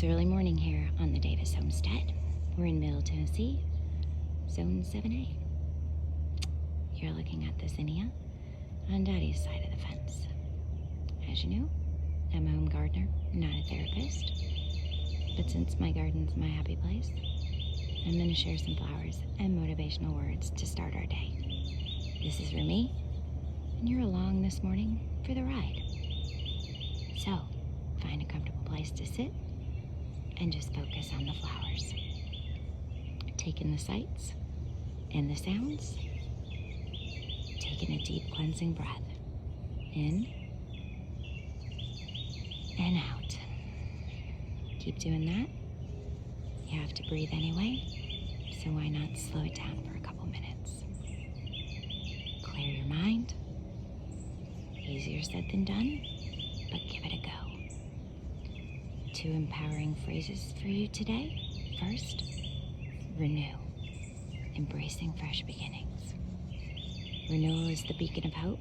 It's early morning here on the Davis homestead. We're in Middle Tennessee, Zone 7A. You're looking at the Zinnia on Daddy's side of the fence. As you know, I'm a home gardener, not a therapist. But since my garden's my happy place, I'm going to share some flowers and motivational words to start our day. This is for me, and you're along this morning for the ride. So, find a comfortable place to sit and just focus on the flowers. Take in the sights and the sounds. Taking a deep cleansing breath in and out. Keep doing that. You have to breathe anyway, so why not slow it down for a couple minutes? Clear your mind. Easier said than done, but give it a go. 2 empowering phrases for you today. First, renew, embracing fresh beginnings. Renewal is the beacon of hope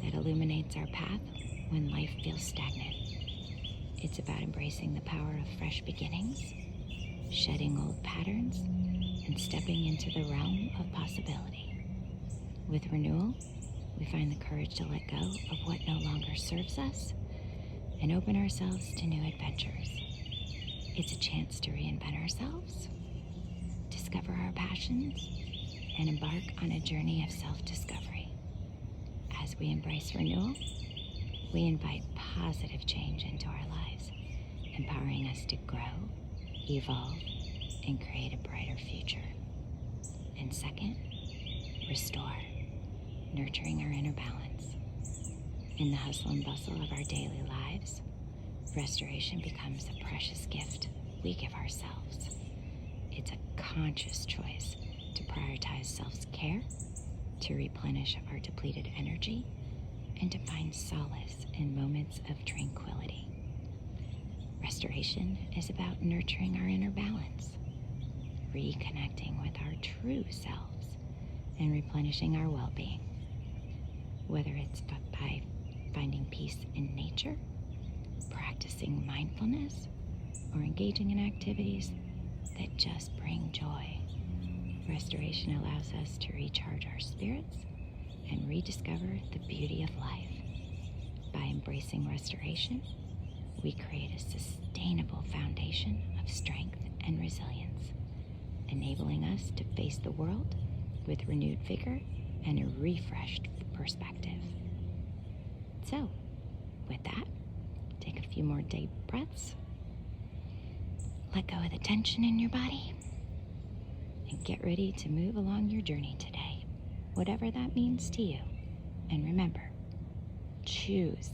that illuminates our path when life feels stagnant. It's about embracing the power of fresh beginnings, shedding old patterns, and stepping into the realm of possibility. With renewal, we find the courage to let go of what no longer serves us and open ourselves to new adventures. It's a chance to reinvent ourselves, discover our passions, and embark on a journey of self-discovery. As we embrace renewal, we invite positive change into our lives, empowering us to grow, evolve, and create a brighter future. And second, restore, nurturing our inner balance. In the hustle and bustle of our daily lives, restoration becomes a precious gift we give ourselves. It's a conscious choice to prioritize self-care, to replenish our depleted energy, and to find solace in moments of tranquility. Restoration is about nurturing our inner balance, reconnecting with our true selves, and replenishing our well-being. Whether it's by finding peace in nature, practicing mindfulness, or engaging in activities that just bring joy. Restoration allows us to recharge our spirits and rediscover the beauty of life. By embracing restoration, we create a sustainable foundation of strength and resilience, enabling us to face the world with renewed vigor and a refreshed perspective. So, with that, take a few more deep breaths, let go of the tension in your body, and get ready to move along your journey today, whatever that means to you. And remember, choose